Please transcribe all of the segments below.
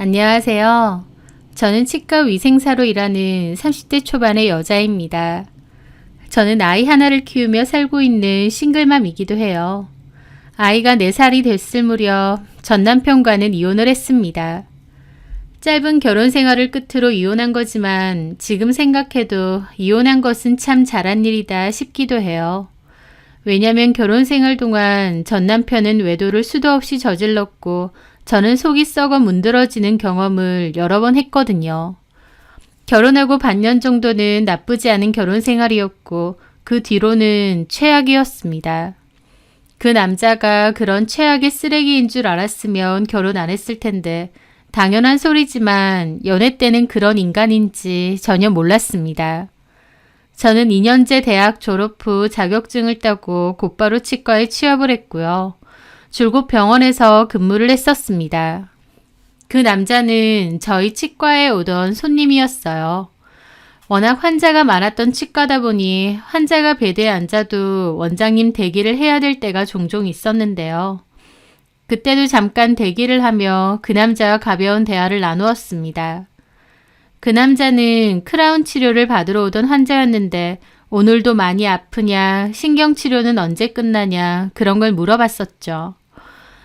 안녕하세요. 저는 치과 위생사로 일하는 30대 초반의 여자입니다. 저는 아이 하나를 키우며 살고 있는 싱글맘이기도 해요. 아이가 4살이 됐을 무렵 전 남편과는 이혼을 했습니다. 짧은 결혼 생활을 끝으로 이혼한 거지만 지금 생각해도 이혼한 것은 참 잘한 일이다 싶기도 해요. 왜냐면 결혼 생활 동안 전 남편은 외도를 수도 없이 저질렀고 저는 속이 썩어 문드러지는 경험을 여러 번 했거든요. 결혼하고 반년 정도는 나쁘지 않은 결혼 생활이었고 그 뒤로는 최악이었습니다. 그 남자가 그런 최악의 쓰레기인 줄 알았으면 결혼 안 했을 텐데 당연한 소리지만 연애 때는 그런 인간인지 전혀 몰랐습니다. 저는 2년제 대학 졸업 후 자격증을 따고 곧바로 치과에 취업을 했고요. 줄곧 병원에서 근무를 했었습니다. 그 남자는 저희 치과에 오던 손님이었어요. 워낙 환자가 많았던 치과다 보니 환자가 베드에 앉아도 원장님 대기를 해야 될 때가 종종 있었는데요. 그때도 잠깐 대기를 하며 그 남자와 가벼운 대화를 나누었습니다. 그 남자는 크라운 치료를 받으러 오던 환자였는데 오늘도 많이 아프냐, 신경치료는 언제 끝나냐 그런 걸 물어봤었죠.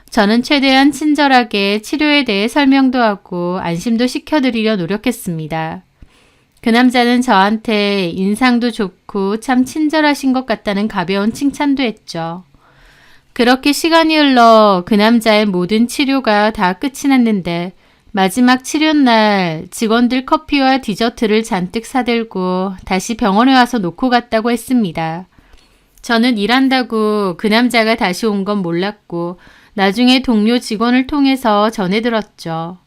저는 최대한 친절하게 치료에 대해 설명도 하고 안심도 시켜드리려 노력했습니다. 그 남자는 저한테 인상도 좋고 참 친절하신 것 같다는 가벼운 칭찬도 했죠. 그렇게 시간이 흘러 그 남자의 모든 치료가 다 끝이 났는데 마지막 치료날 직원들 커피와 디저트를 잔뜩 사들고 다시 병원에 와서 놓고 갔다고 했습니다. 저는 일한다고 그 남자가 다시 온 건 몰랐고 나중에 동료 직원을 통해서 전해 들었죠.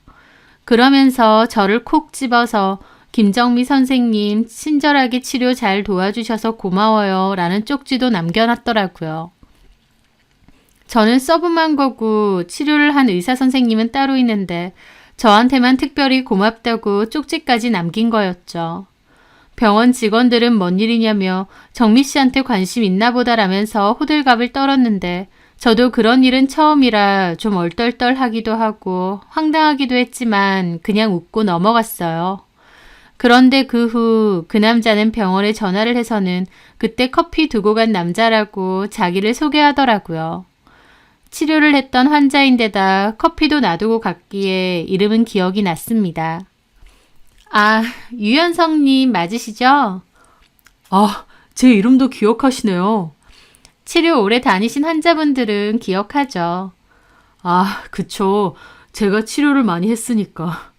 그러면서 저를 콕 집어서 김정미 선생님 친절하게 치료 잘 도와주셔서 고마워요 라는 쪽지도 남겨놨더라고요. 저는 서브만 거고 치료를 한 의사 선생님은 따로 있는데 저한테만 특별히 고맙다고 쪽지까지 남긴 거였죠. 병원 직원들은 뭔 일이냐며 정미 씨한테 관심 있나 보다라면서 호들갑을 떨었는데 저도 그런 일은 처음이라 좀 얼떨떨하기도 하고 황당하기도 했지만 그냥 웃고 넘어갔어요. 그런데 그 후 그 남자는 병원에 전화를 해서는 그때 커피 두고 간 남자라고 자기를 소개하더라고요. 치료를 했던 환자인데다 커피도 놔두고 갔기에 이름은 기억이 났습니다. 아, 유현성님 맞으시죠? 아, 제 이름도 기억하시네요. 치료 오래 다니신 환자분들은 기억하죠. 아, 그쵸. 제가 치료를 많이 했으니까.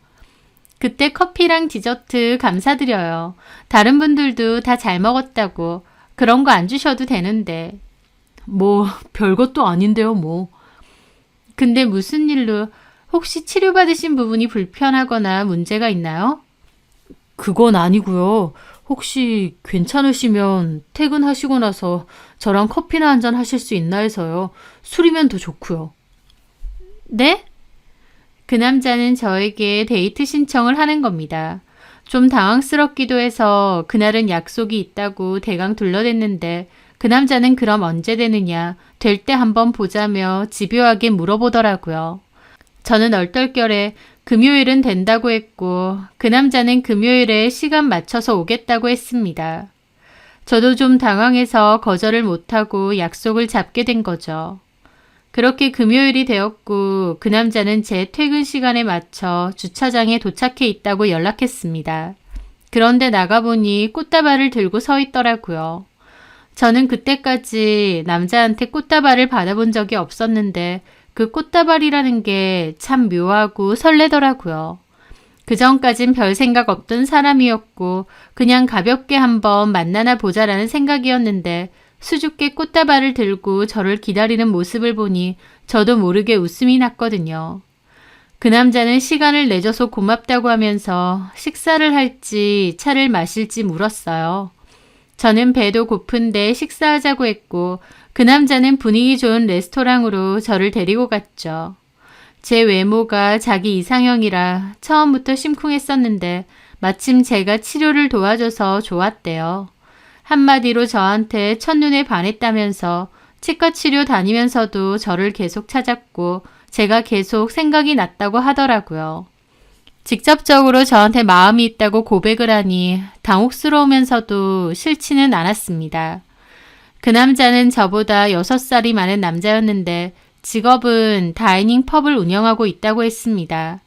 그때 커피랑 디저트 감사드려요. 다른 분들도 다 잘 먹었다고. 그런 거 안 주셔도 되는데. 뭐, 별것도 아닌데요, 뭐. 근데 무슨 일로 혹시 치료받으신 부분이 불편하거나 문제가 있나요? 그건 아니고요. 혹시 괜찮으시면 퇴근하시고 나서 저랑 커피나 한잔 하실 수 있나 해서요. 술이면 더 좋고요. 네? 그 남자는 저에게 데이트 신청을 하는 겁니다. 좀 당황스럽기도 해서 그날은 약속이 있다고 대강 둘러댔는데 그 남자는 그럼 언제 되느냐, 될 때 한번 보자며 집요하게 물어보더라고요. 저는 얼떨결에 금요일은 된다고 했고 그 남자는 금요일에 시간 맞춰서 오겠다고 했습니다. 저도 좀 당황해서 거절을 못하고 약속을 잡게 된 거죠. 그렇게 금요일이 되었고 그 남자는 제 퇴근 시간에 맞춰 주차장에 도착해 있다고 연락했습니다. 그런데 나가보니 꽃다발을 들고 서 있더라고요. 저는 그때까지 남자한테 꽃다발을 받아본 적이 없었는데 그 꽃다발이라는 게 참 묘하고 설레더라고요. 그전까진 별 생각 없던 사람이었고 그냥 가볍게 한번 만나나 보자라는 생각이었는데 수줍게 꽃다발을 들고 저를 기다리는 모습을 보니 저도 모르게 웃음이 났거든요. 그 남자는 시간을 내줘서 고맙다고 하면서 식사를 할지 차를 마실지 물었어요. 저는 배도 고픈데 식사하자고 했고 그 남자는 분위기 좋은 레스토랑으로 저를 데리고 갔죠. 제 외모가 자기 이상형이라 처음부터 심쿵했었는데 마침 제가 치료를 도와줘서 좋았대요. 한마디로 저한테 첫눈에 반했다면서 치과 치료 다니면서도 저를 계속 찾았고 제가 계속 생각이 났다고 하더라고요. 직접적으로 저한테 마음이 있다고 고백을 하니 당혹스러우면서도 싫지는 않았습니다. 그 남자는 저보다 6살이 많은 남자였는데 직업은 다이닝 펍을 운영하고 있다고 했습니다.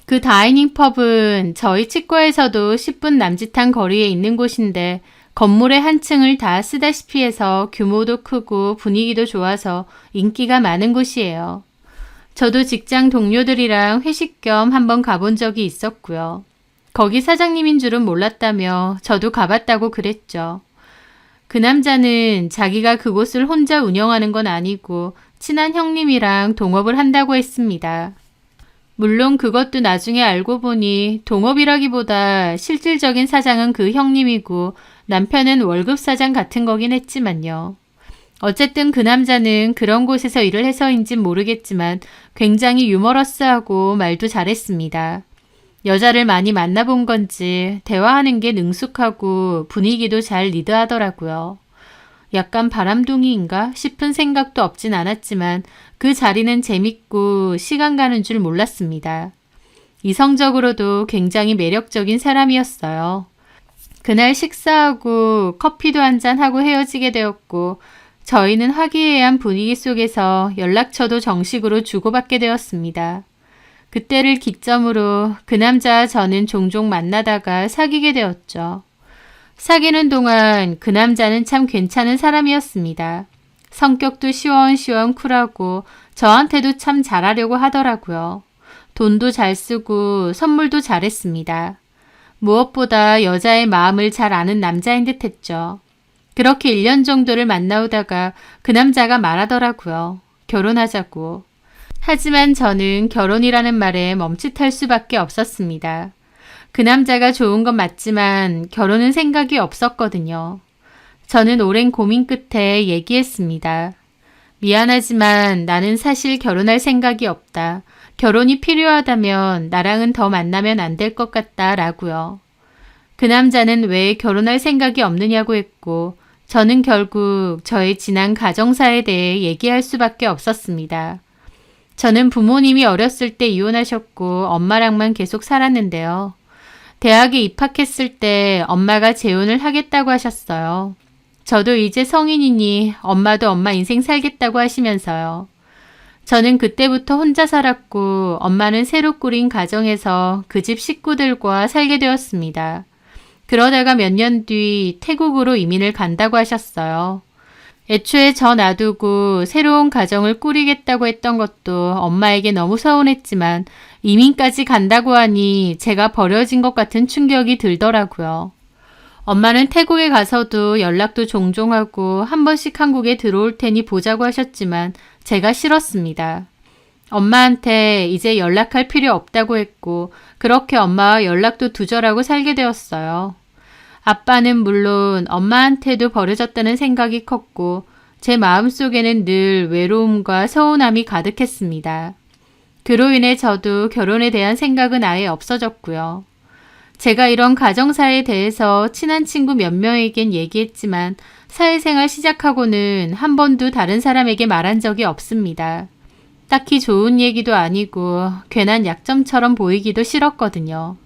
그 다이닝 펍은 저희 치과에서도 10분 남짓한 거리에 있는 곳인데 건물의 한 층을 다 쓰다시피 해서 규모도 크고 분위기도 좋아서 인기가 많은 곳이에요. 저도 직장 동료들이랑 회식 겸 한번 가본 적이 있었고요. 거기 사장님인 줄은 몰랐다며 저도 가봤다고 그랬죠. 그 남자는 자기가 그곳을 혼자 운영하는 건 아니고 친한 형님이랑 동업을 한다고 했습니다. 물론 그것도 나중에 알고 보니 동업이라기보다 실질적인 사장은 그 형님이고 남편은 월급 사장 같은 거긴 했지만요. 어쨌든 그 남자는 그런 곳에서 일을 해서인진 모르겠지만 굉장히 유머러스하고 말도 잘했습니다. 여자를 많이 만나본 건지 대화하는 게 능숙하고 분위기도 잘 리드하더라고요. 약간 바람둥이인가 싶은 생각도 없진 않았지만 그 자리는 재밌고 시간 가는 줄 몰랐습니다. 이성적으로도 굉장히 매력적인 사람이었어요. 그날 식사하고 커피도 한잔하고 헤어지게 되었고 저희는 화기애애한 분위기 속에서 연락처도 정식으로 주고받게 되었습니다. 그때를 기점으로 그 남자와 저는 종종 만나다가 사귀게 되었죠. 사귀는 동안 그 남자는 참 괜찮은 사람이었습니다. 성격도 시원시원 쿨하고 저한테도 참 잘하려고 하더라고요. 돈도 잘 쓰고 선물도 잘했습니다. 무엇보다 여자의 마음을 잘 아는 남자인 듯 했죠. 그렇게 1년 정도를 만나오다가 그 남자가 말하더라고요. 결혼하자고. 하지만 저는 결혼이라는 말에 멈칫할 수밖에 없었습니다. 그 남자가 좋은 건 맞지만 결혼은 생각이 없었거든요. 저는 오랜 고민 끝에 얘기했습니다. 미안하지만 나는 사실 결혼할 생각이 없다. 결혼이 필요하다면 나랑은 더 만나면 안 될 것 같다 라고요. 그 남자는 왜 결혼할 생각이 없느냐고 했고 저는 결국 저의 지난 가정사에 대해 얘기할 수밖에 없었습니다. 저는 부모님이 어렸을 때 이혼하셨고 엄마랑만 계속 살았는데요. 대학에 입학했을 때 엄마가 재혼을 하겠다고 하셨어요. 저도 이제 성인이니 엄마도 엄마 인생 살겠다고 하시면서요. 저는 그때부터 혼자 살았고 엄마는 새로 꾸린 가정에서 그 집 식구들과 살게 되었습니다. 그러다가 몇 년 뒤 태국으로 이민을 간다고 하셨어요. 애초에 저 놔두고 새로운 가정을 꾸리겠다고 했던 것도 엄마에게 너무 서운했지만 이민까지 간다고 하니 제가 버려진 것 같은 충격이 들더라고요. 엄마는 태국에 가서도 연락도 종종 하고 한 번씩 한국에 들어올 테니 보자고 하셨지만 제가 싫었습니다. 엄마한테 이제 연락할 필요 없다고 했고 그렇게 엄마와 연락도 두절하고 살게 되었어요. 아빠는 물론 엄마한테도 버려졌다는 생각이 컸고 제 마음속에는 늘 외로움과 서운함이 가득했습니다. 그로 인해 저도 결혼에 대한 생각은 아예 없어졌고요. 제가 이런 가정사에 대해서 친한 친구 몇 명에겐 얘기했지만 사회생활 시작하고는 한 번도 다른 사람에게 말한 적이 없습니다. 딱히 좋은 얘기도 아니고 괜한 약점처럼 보이기도 싫었거든요.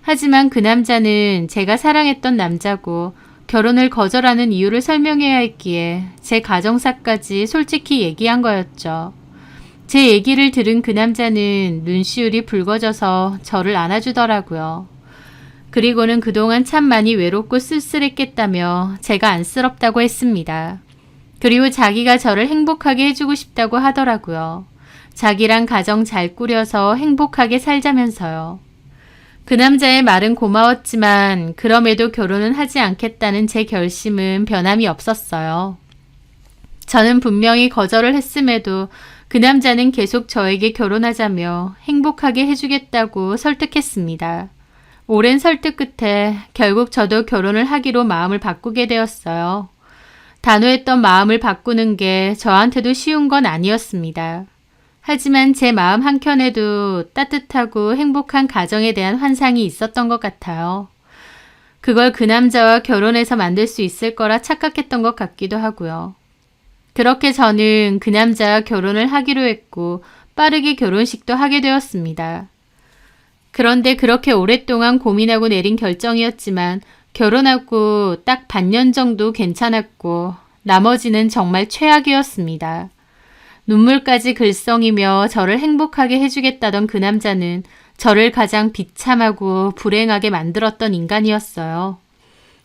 하지만 그 남자는 제가 사랑했던 남자고 결혼을 거절하는 이유를 설명해야 했기에 제 가정사까지 솔직히 얘기한 거였죠. 제 얘기를 들은 그 남자는 눈시울이 붉어져서 저를 안아주더라고요. 그리고는 그동안 참 많이 외롭고 쓸쓸했겠다며 제가 안쓰럽다고 했습니다. 그리고 자기가 저를 행복하게 해주고 싶다고 하더라고요. 자기랑 가정 잘 꾸려서 행복하게 살자면서요. 그 남자의 말은 고마웠지만 그럼에도 결혼은 하지 않겠다는 제 결심은 변함이 없었어요. 저는 분명히 거절을 했음에도 그 남자는 계속 저에게 결혼하자며 행복하게 해주겠다고 설득했습니다. 오랜 설득 끝에 결국 저도 결혼을 하기로 마음을 바꾸게 되었어요. 단호했던 마음을 바꾸는 게 저한테도 쉬운 건 아니었습니다. 하지만 제 마음 한켠에도 따뜻하고 행복한 가정에 대한 환상이 있었던 것 같아요. 그걸 그 남자와 결혼해서 만들 수 있을 거라 착각했던 것 같기도 하고요. 그렇게 저는 그 남자와 결혼을 하기로 했고 빠르게 결혼식도 하게 되었습니다. 그런데 그렇게 오랫동안 고민하고 내린 결정이었지만 결혼하고 딱 반년 정도 괜찮았고 나머지는 정말 최악이었습니다. 눈물까지 글썽이며 저를 행복하게 해주겠다던 그 남자는 저를 가장 비참하고 불행하게 만들었던 인간이었어요.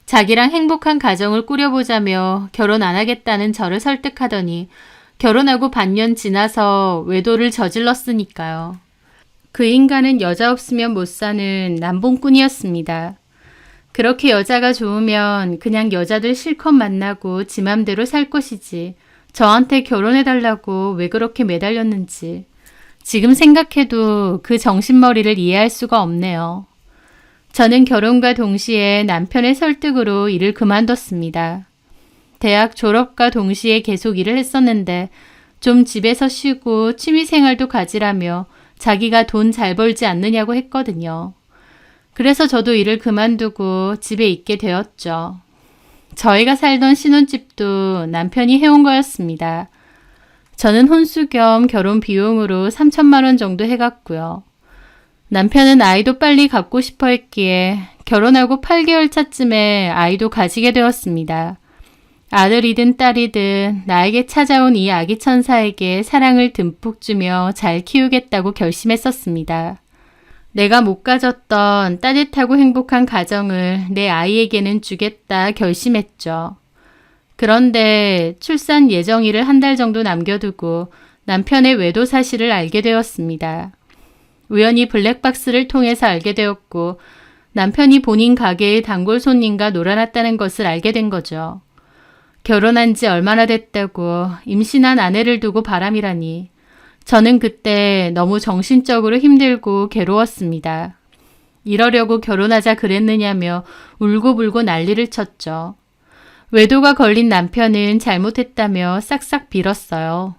자기랑 행복한 가정을 꾸려보자며 결혼 안 하겠다는 저를 설득하더니 결혼하고 반년 지나서 외도를 저질렀으니까요. 그 인간은 여자 없으면 못 사는 남봉꾼이었습니다. 그렇게 여자가 좋으면 그냥 여자들 실컷 만나고 지 맘대로 살 것이지 저한테 결혼해달라고 왜 그렇게 매달렸는지 지금 생각해도 그 정신머리를 이해할 수가 없네요. 저는 결혼과 동시에 남편의 설득으로 일을 그만뒀습니다. 대학 졸업과 동시에 계속 일을 했었는데 좀 집에서 쉬고 취미생활도 가지라며 자기가 돈 잘 벌지 않느냐고 했거든요. 그래서 저도 일을 그만두고 집에 있게 되었죠. 저희가 살던 신혼집도 남편이 해온 거였습니다. 저는 혼수 겸 결혼 비용으로 3천만 원 정도 해갔고요. 남편은 아이도 빨리 갖고 싶어 했기에 결혼하고 8개월 차쯤에 아이도 가지게 되었습니다. 아들이든 딸이든 나에게 찾아온 이 아기 천사에게 사랑을 듬뿍 주며 잘 키우겠다고 결심했었습니다. 내가 못 가졌던 따뜻하고 행복한 가정을 내 아이에게는 주겠다 결심했죠. 그런데 출산 예정일을 한 달 정도 남겨두고 남편의 외도 사실을 알게 되었습니다. 우연히 블랙박스를 통해서 알게 되었고 남편이 본인 가게의 단골 손님과 놀아났다는 것을 알게 된 거죠. 결혼한 지 얼마나 됐다고 임신한 아내를 두고 바람이라니. 저는 그때 너무 정신적으로 힘들고 괴로웠습니다. 이러려고 결혼하자 그랬느냐며 울고불고 난리를 쳤죠. 외도가 걸린 남편은 잘못했다며 싹싹 빌었어요.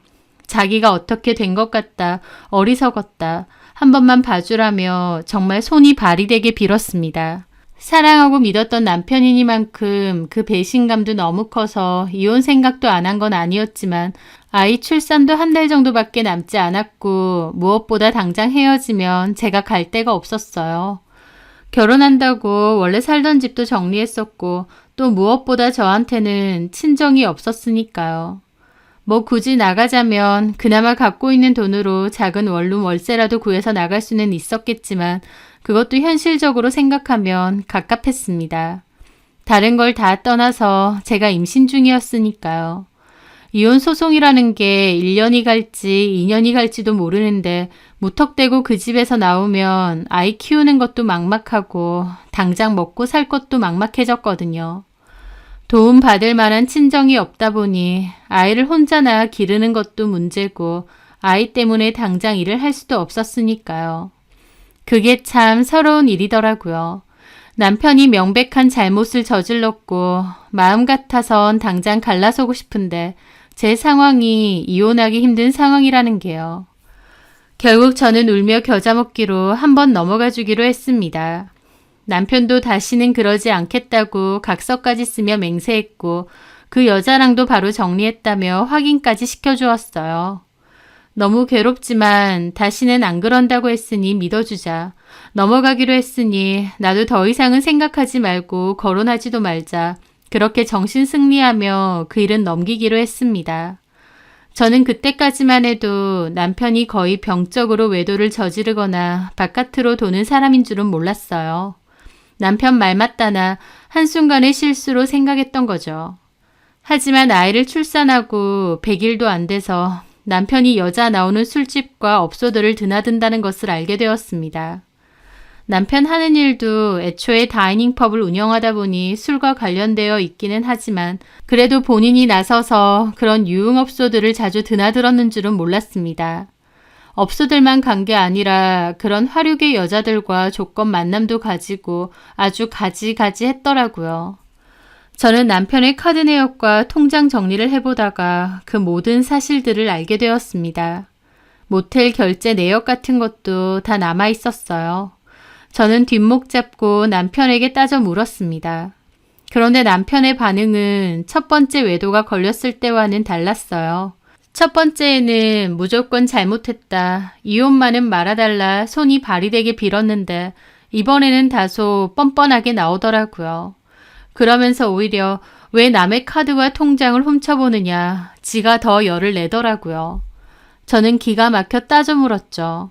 자기가 어떻게 된 것 같다, 어리석었다, 한 번만 봐주라며 정말 손이 발이 되게 빌었습니다. 사랑하고 믿었던 남편이니만큼 그 배신감도 너무 커서 이혼 생각도 안 한 건 아니었지만 아이 출산도 한 달 정도밖에 남지 않았고 무엇보다 당장 헤어지면 제가 갈 데가 없었어요. 결혼한다고 원래 살던 집도 정리했었고 또 무엇보다 저한테는 친정이 없었으니까요. 뭐 굳이 나가자면 그나마 갖고 있는 돈으로 작은 원룸 월세라도 구해서 나갈 수는 있었겠지만 그것도 현실적으로 생각하면 갑갑했습니다. 다른 걸 다 떠나서 제가 임신 중이었으니까요. 이혼 소송이라는 게 1년이 갈지 2년이 갈지도 모르는데 무턱대고 그 집에서 나오면 아이 키우는 것도 막막하고 당장 먹고 살 것도 막막해졌거든요. 도움 받을 만한 친정이 없다 보니 아이를 혼자 낳아 기르는 것도 문제고 아이 때문에 당장 일을 할 수도 없었으니까요. 그게 참 서러운 일이더라고요. 남편이 명백한 잘못을 저질렀고 마음 같아선 당장 갈라서고 싶은데 제 상황이 이혼하기 힘든 상황이라는 게요. 결국 저는 울며 겨자 먹기로 한번 넘어가 주기로 했습니다. 남편도 다시는 그러지 않겠다고 각서까지 쓰며 맹세했고 그 여자랑도 바로 정리했다며 확인까지 시켜주었어요. 너무 괴롭지만 다시는 안 그런다고 했으니 믿어주자. 넘어가기로 했으니 나도 더 이상은 생각하지 말고 거론하지도 말자. 그렇게 정신 승리하며 그 일은 넘기기로 했습니다. 저는 그때까지만 해도 남편이 거의 병적으로 외도를 저지르거나 바깥으로 도는 사람인 줄은 몰랐어요. 남편 말 맞다나 한순간의 실수로 생각했던 거죠. 하지만 아이를 출산하고 100일도 안 돼서 남편이 여자 나오는 술집과 업소들을 드나든다는 것을 알게 되었습니다. 남편 하는 일도 애초에 다이닝 펍을 운영하다 보니 술과 관련되어 있기는 하지만 그래도 본인이 나서서 그런 유흥업소들을 자주 드나들었는 줄은 몰랐습니다. 업소들만 간 게 아니라 그런 화류계 여자들과 조건 만남도 가지고 아주 가지가지 했더라고요. 저는 남편의 카드 내역과 통장 정리를 해보다가 그 모든 사실들을 알게 되었습니다. 모텔 결제 내역 같은 것도 다 남아 있었어요. 저는 뒷목 잡고 남편에게 따져 물었습니다. 그런데 남편의 반응은 첫 번째 외도가 걸렸을 때와는 달랐어요. 첫 번째에는 무조건 잘못했다. 이혼만은 말아달라 손이 발이 되게 빌었는데 이번에는 다소 뻔뻔하게 나오더라고요. 그러면서 오히려 왜 남의 카드와 통장을 훔쳐보느냐 지가 더 열을 내더라고요. 저는 기가 막혀 따져 물었죠.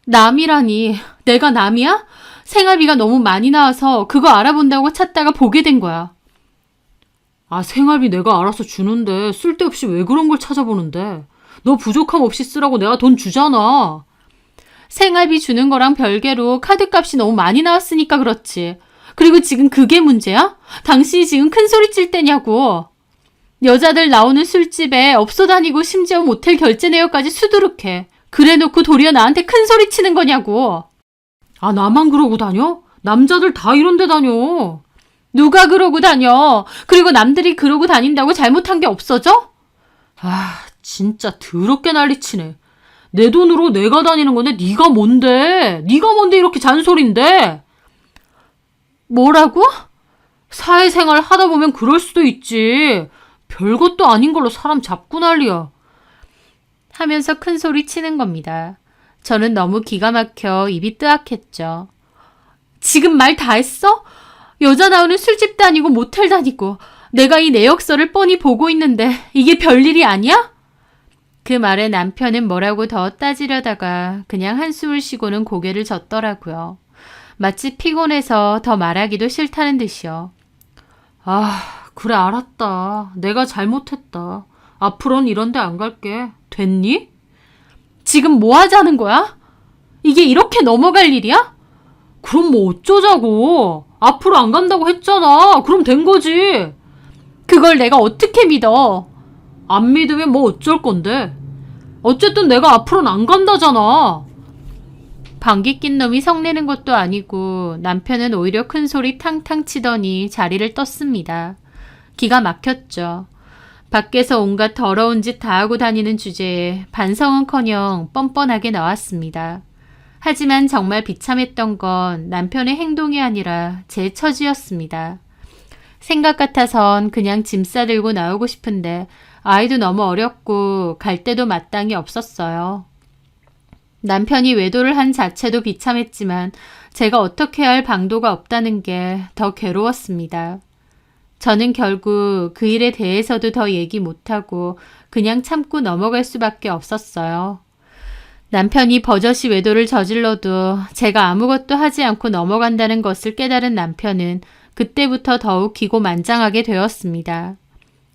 남이라니 내가 남이야? 생활비가 너무 많이 나와서 그거 알아본다고 찾다가 보게 된 거야. 아, 생활비 내가 알아서 주는데 쓸데없이 왜 그런 걸 찾아보는데? 너 부족함 없이 쓰라고 내가 돈 주잖아. 생활비 주는 거랑 별개로 카드값이 너무 많이 나왔으니까 그렇지. 그리고 지금 그게 문제야? 당신이 지금 큰 소리 칠 때냐고. 여자들 나오는 술집에 업소 다니고 심지어 모텔 결제 내역까지 수두룩해. 그래놓고 도리어 나한테 큰 소리 치는 거냐고. 아, 나만 그러고 다녀? 남자들 다 이런 데 다녀. 누가 그러고 다녀? 그리고 남들이 그러고 다닌다고 잘못한 게 없어져? 아, 진짜 더럽게 난리치네. 내 돈으로 내가 다니는 건데 네가 뭔데? 네가 뭔데 이렇게 잔소리인데? 뭐라고? 사회생활 하다 보면 그럴 수도 있지. 별것도 아닌 걸로 사람 잡고 난리야. 하면서 큰 소리 치는 겁니다. 저는 너무 기가 막혀 입이 뜨악했죠. 지금 말 다 했어? 여자 나오는 술집 다니고 모텔 다니고 내가 이 내역서를 뻔히 보고 있는데 이게 별일이 아니야? 그 말에 남편은 뭐라고 더 따지려다가 그냥 한숨을 쉬고는 고개를 젓더라고요. 마치 피곤해서 더 말하기도 싫다는 듯이요. 아, 그래 알았다. 내가 잘못했다. 앞으로는 이런 데 안 갈게. 됐니? 지금 뭐 하자는 거야? 이게 이렇게 넘어갈 일이야? 그럼 뭐 어쩌자고. 앞으로 안 간다고 했잖아. 그럼 된 거지. 그걸 내가 어떻게 믿어? 안 믿으면 뭐 어쩔 건데. 어쨌든 내가 앞으로는 안 간다잖아. 방귀 낀 놈이 성내는 것도 아니고 남편은 오히려 큰 소리 탕탕 치더니 자리를 떴습니다. 기가 막혔죠. 밖에서 온갖 더러운 짓 다 하고 다니는 주제에 반성은커녕 뻔뻔하게 나왔습니다. 하지만 정말 비참했던 건 남편의 행동이 아니라 제 처지였습니다. 생각 같아선 그냥 짐 싸들고 나오고 싶은데 아이도 너무 어렸고 갈 데도 마땅히 없었어요. 남편이 외도를 한 자체도 비참했지만 제가 어떻게 할 방도가 없다는 게 더 괴로웠습니다. 저는 결국 그 일에 대해서도 더 얘기 못하고 그냥 참고 넘어갈 수밖에 없었어요. 남편이 버젓이 외도를 저질러도 제가 아무것도 하지 않고 넘어간다는 것을 깨달은 남편은 그때부터 더욱 기고만장하게 되었습니다.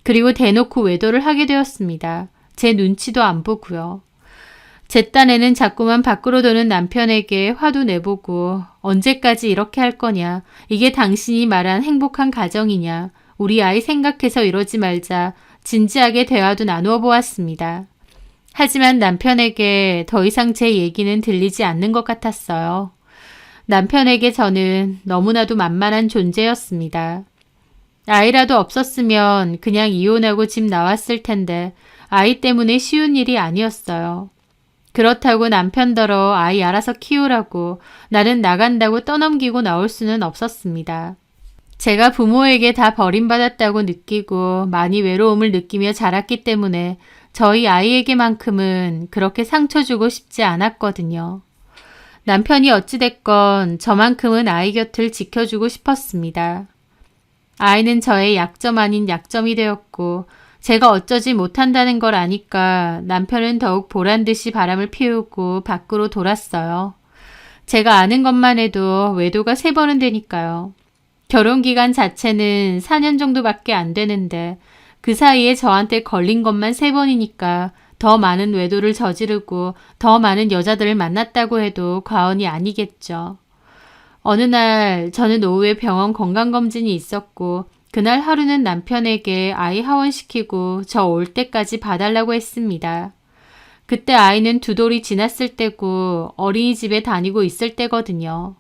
그리고 대놓고 외도를 하게 되었습니다. 제 눈치도 안 보고요. 제 딴에는 자꾸만 밖으로 도는 남편에게 화도 내보고 언제까지 이렇게 할 거냐, 이게 당신이 말한 행복한 가정이냐, 우리 아이 생각해서 이러지 말자 진지하게 대화도 나누어 보았습니다. 하지만 남편에게 더 이상 제 얘기는 들리지 않는 것 같았어요. 남편에게 저는 너무나도 만만한 존재였습니다. 아이라도 없었으면 그냥 이혼하고 집 나왔을 텐데 아이 때문에 쉬운 일이 아니었어요. 그렇다고 남편더러 아이 알아서 키우라고 나는 나간다고 떠넘기고 나올 수는 없었습니다. 제가 부모에게 다 버림받았다고 느끼고 많이 외로움을 느끼며 자랐기 때문에 저희 아이에게만큼은 그렇게 상처 주고 싶지 않았거든요. 남편이 어찌됐건 저만큼은 아이 곁을 지켜주고 싶었습니다. 아이는 저의 약점 아닌 약점이 되었고 제가 어쩌지 못한다는 걸 아니까 남편은 더욱 보란듯이 바람을 피우고 밖으로 돌았어요. 제가 아는 것만 해도 외도가 3번은 되니까요. 결혼기간 자체는 4년 정도밖에 안 되는데 그 사이에 저한테 걸린 것만 3번이니까 더 많은 외도를 저지르고 더 많은 여자들을 만났다고 해도 과언이 아니겠죠. 어느 날 저는 오후에 병원 건강검진이 있었고 그날 하루는 남편에게 아이 하원시키고 저 올 때까지 봐달라고 했습니다. 그때 아이는 2돌이 지났을 때고 어린이집에 다니고 있을 때거든요.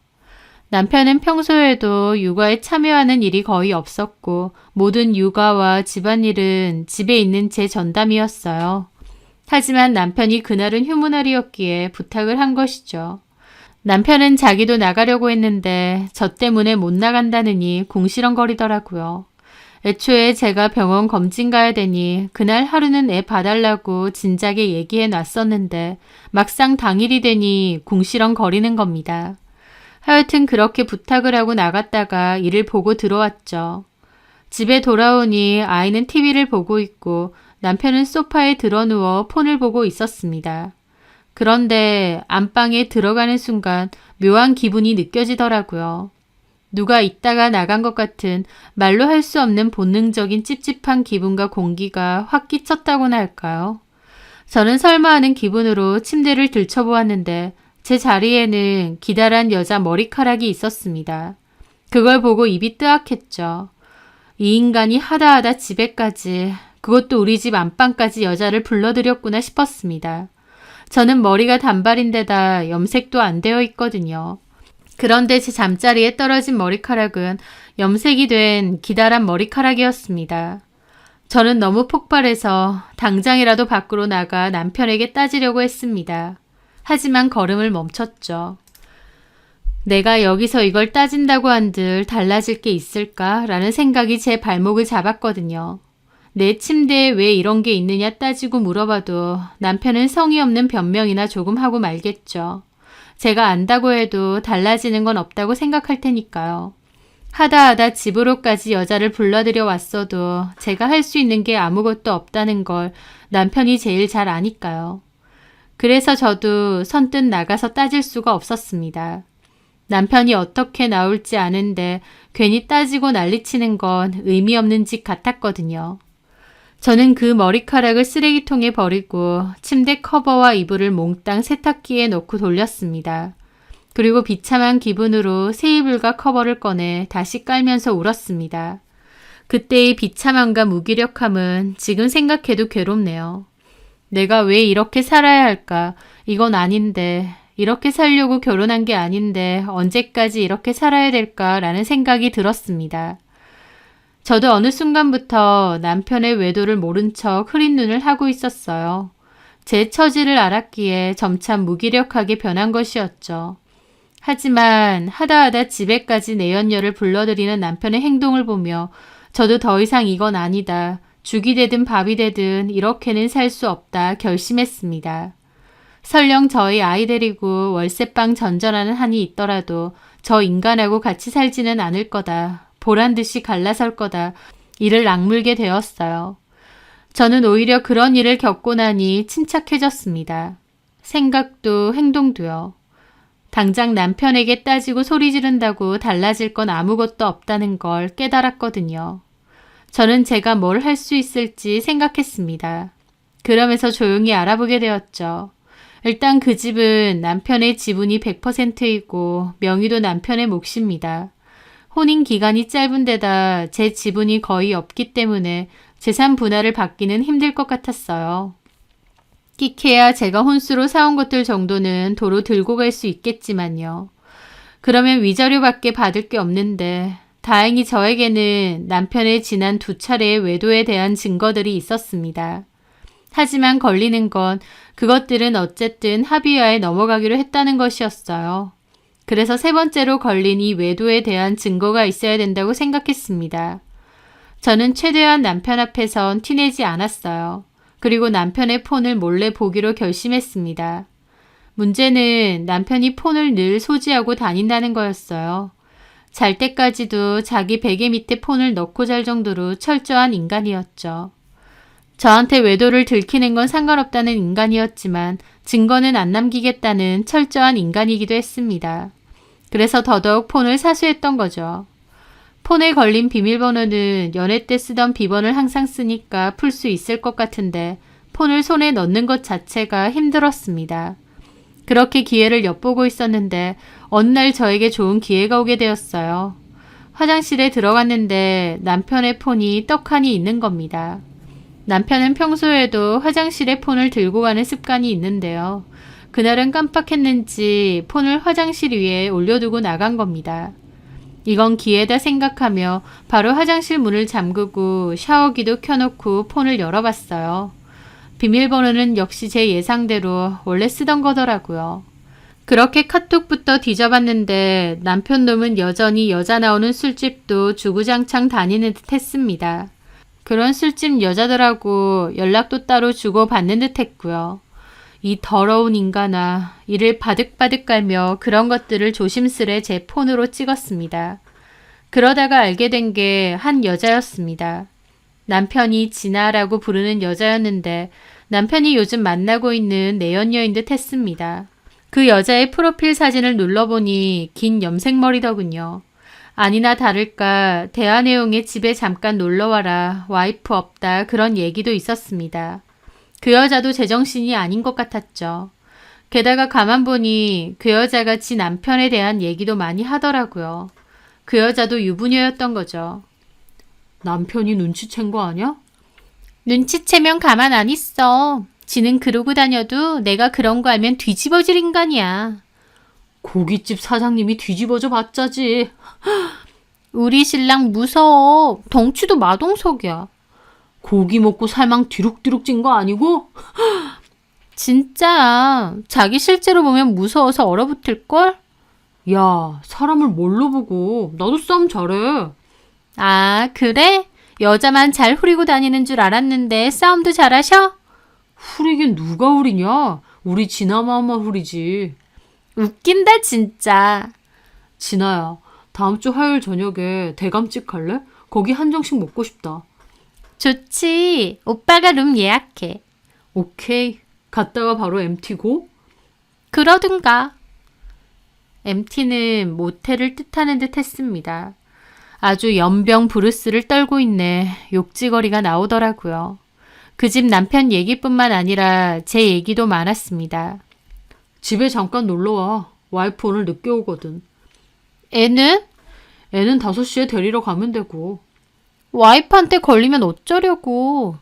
남편은 평소에도 육아에 참여하는 일이 거의 없었고 모든 육아와 집안일은 집에 있는 제 전담이었어요. 하지만 남편이 그날은 휴무날이었기에 부탁을 한 것이죠. 남편은 자기도 나가려고 했는데 저 때문에 못 나간다느니 궁시렁거리더라고요. 애초에 제가 병원 검진 가야 되니 그날 하루는 애 봐달라고 진작에 얘기해 놨었는데 막상 당일이 되니 궁시렁거리는 겁니다. 하여튼 그렇게 부탁을 하고 나갔다가 일을 보고 들어왔죠. 집에 돌아오니 아이는 TV를 보고 있고 남편은 소파에 드러누워 폰을 보고 있었습니다. 그런데 안방에 들어가는 순간 묘한 기분이 느껴지더라고요. 누가 있다가 나간 것 같은 말로 할 수 없는 본능적인 찝찝한 기분과 공기가 확 끼쳤다고나 할까요? 저는 설마 하는 기분으로 침대를 들춰보았는데 제 자리에는 기다란 여자 머리카락이 있었습니다. 그걸 보고 입이 뜨악했죠. 이 인간이 하다하다 집에까지, 그것도 우리 집 안방까지 여자를 불러들였구나 싶었습니다. 저는 머리가 단발인데다 염색도 안 되어 있거든요. 그런데 제 잠자리에 떨어진 머리카락은 염색이 된 기다란 머리카락이었습니다. 저는 너무 폭발해서 당장이라도 밖으로 나가 남편에게 따지려고 했습니다. 하지만 걸음을 멈췄죠. 내가 여기서 이걸 따진다고 한들 달라질 게 있을까라는 생각이 제 발목을 잡았거든요. 내 침대에 왜 이런 게 있느냐 따지고 물어봐도 남편은 성의 없는 변명이나 조금 하고 말겠죠. 제가 안다고 해도 달라지는 건 없다고 생각할 테니까요. 하다하다 집으로까지 여자를 불러들여 왔어도 제가 할 수 있는 게 아무것도 없다는 걸 남편이 제일 잘 아니까요. 그래서 저도 선뜻 나가서 따질 수가 없었습니다. 남편이 어떻게 나올지 아는데 괜히 따지고 난리치는 건 의미 없는 짓 같았거든요. 저는 그 머리카락을 쓰레기통에 버리고 침대 커버와 이불을 몽땅 세탁기에 넣고 돌렸습니다. 그리고 비참한 기분으로 새 이불과 커버를 꺼내 다시 깔면서 울었습니다. 그때의 비참함과 무기력함은 지금 생각해도 괴롭네요. 내가 왜 이렇게 살아야 할까? 이건 아닌데, 이렇게 살려고 결혼한 게 아닌데 언제까지 이렇게 살아야 될까라는 생각이 들었습니다. 저도 어느 순간부터 남편의 외도를 모른 척 흐린 눈을 하고 있었어요. 제 처지를 알았기에 점차 무기력하게 변한 것이었죠. 하지만 하다하다 집에까지 내연녀를 불러들이는 남편의 행동을 보며 저도 더 이상 이건 아니다. 죽이 되든 밥이 되든 이렇게는 살 수 없다 결심했습니다. 설령 저희 아이 데리고 월세방 전전하는 한이 있더라도 저 인간하고 같이 살지는 않을 거다. 보란듯이 갈라설 거다. 이를 악물게 되었어요. 저는 오히려 그런 일을 겪고 나니 침착해졌습니다. 생각도 행동도요. 당장 남편에게 따지고 소리 지른다고 달라질 건 아무것도 없다는 걸 깨달았거든요. 저는 제가 뭘 할 수 있을지 생각했습니다. 그러면서 조용히 알아보게 되었죠. 일단 그 집은 남편의 지분이 100%이고 명의도 남편의 몫입니다. 혼인 기간이 짧은 데다 제 지분이 거의 없기 때문에 재산 분할을 받기는 힘들 것 같았어요. 끼케야 제가 혼수로 사온 것들 정도는 도로 들고 갈 수 있겠지만요. 그러면 위자료밖에 받을 게 없는데 다행히 저에게는 남편의 지난 2차례의 외도에 대한 증거들이 있었습니다. 하지만 걸리는 건 그것들은 어쨌든 합의하에 넘어가기로 했다는 것이었어요. 그래서 3번째로 걸린 이 외도에 대한 증거가 있어야 된다고 생각했습니다. 저는 최대한 남편 앞에선 티내지 않았어요. 그리고 남편의 폰을 몰래 보기로 결심했습니다. 문제는 남편이 폰을 늘 소지하고 다닌다는 거였어요. 잘 때까지도 자기 베개 밑에 폰을 넣고 잘 정도로 철저한 인간이었죠. 저한테 외도를 들키는 건 상관없다는 인간이었지만 증거는 안 남기겠다는 철저한 인간이기도 했습니다. 그래서 더더욱 폰을 사수했던 거죠. 폰에 걸린 비밀번호는 연애 때 쓰던 비번을 항상 쓰니까 풀 수 있을 것 같은데 폰을 손에 넣는 것 자체가 힘들었습니다. 그렇게 기회를 엿보고 있었는데 어느 날 저에게 좋은 기회가 오게 되었어요. 화장실에 들어갔는데 남편의 폰이 떡하니 있는 겁니다. 남편은 평소에도 화장실에 폰을 들고 가는 습관이 있는데요. 그날은 깜빡했는지 폰을 화장실 위에 올려두고 나간 겁니다. 이건 기회다 생각하며 바로 화장실 문을 잠그고 샤워기도 켜놓고 폰을 열어봤어요. 비밀번호는 역시 제 예상대로 원래 쓰던 거더라고요. 그렇게 카톡부터 뒤져봤는데 남편 놈은 여전히 여자 나오는 술집도 주구장창 다니는 듯 했습니다. 그런 술집 여자들하고 연락도 따로 주고받는 듯 했고요. 이 더러운 인간아, 이를 바득바득 깔며 그런 것들을 조심스레 제 폰으로 찍었습니다. 그러다가 알게 된 게 한 여자였습니다. 남편이 진아라고 부르는 여자였는데 남편이 요즘 만나고 있는 내연녀인 듯 했습니다. 그 여자의 프로필 사진을 눌러보니 긴 염색머리더군요. 아니나 다를까 대화 내용에 집에 잠깐 놀러와라, 와이프 없다 그런 얘기도 있었습니다. 그 여자도 제정신이 아닌 것 같았죠. 게다가 가만 보니 그 여자가 지 남편에 대한 얘기도 많이 하더라고요. 그 여자도 유부녀였던 거죠. 남편이 눈치챈 거 아니야? 눈치채면 가만 안 있어. 지는 그러고 다녀도 내가 그런 거 알면 뒤집어질 인간이야. 고깃집 사장님이 뒤집어져 봤자지. 우리 신랑 무서워. 덩치도 마동석이야. 고기 먹고 살망 뒤룩뒤룩 찐 거 아니고? 진짜 자기 실제로 보면 무서워서 얼어붙을걸? 야, 사람을 뭘로 보고. 나도 싸움 잘해. 아, 그래? 여자만 잘 후리고 다니는 줄 알았는데 싸움도 잘하셔? 후리긴 누가 후리냐? 우리 진아마만 후리지. 웃긴다 진짜. 진아야, 다음 주 화요일 저녁에 대감집 갈래? 거기 한정식 먹고 싶다. 좋지. 오빠가 룸 예약해. 오케이. 갔다가 바로 MT 고? 그러든가. MT는 모텔을 뜻하는 듯 했습니다. 아주 연병 브루스를 떨고 있네. 욕지거리가 나오더라고요. 그 집 남편 얘기뿐만 아니라 제 얘기도 많았습니다. 집에 잠깐 놀러와. 와이프 오늘 늦게 오거든. 애는? 애는 5시에 데리러 가면 되고. 와이프한테 걸리면 어쩌려고.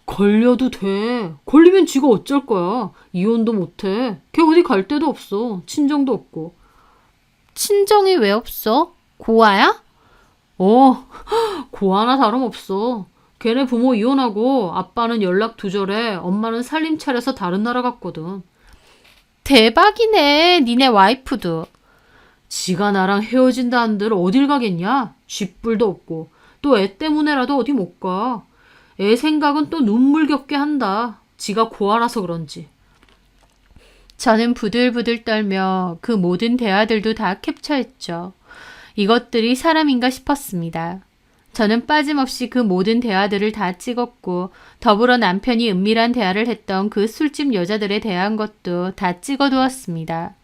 걸려도 돼. 걸리면 지가 어쩔 거야. 이혼도 못해. 걔 어디 갈 데도 없어. 친정도 없고. 친정이 왜 없어? 고아야? 고아나 다름없어. 걔네 부모 이혼하고 아빠는 연락 두절해. 엄마는 살림 차려서 다른 나라 갔거든. 대박이네. 니네 와이프도. 지가 나랑 헤어진다 한들 어딜 가겠냐? 쥐뿔도 없고. 또 애 때문에라도 어디 못 가. 애 생각은 또 눈물겹게 한다. 지가 고아라서 그런지. 저는 부들부들 떨며 그 모든 대화들도 다 캡처했죠. 이것들이 사람인가 싶었습니다. 저는 빠짐없이 그 모든 대화들을 다 찍었고 더불어 남편이 은밀한 대화를 했던 그 술집 여자들에 대한 것도 다 찍어두었습니다.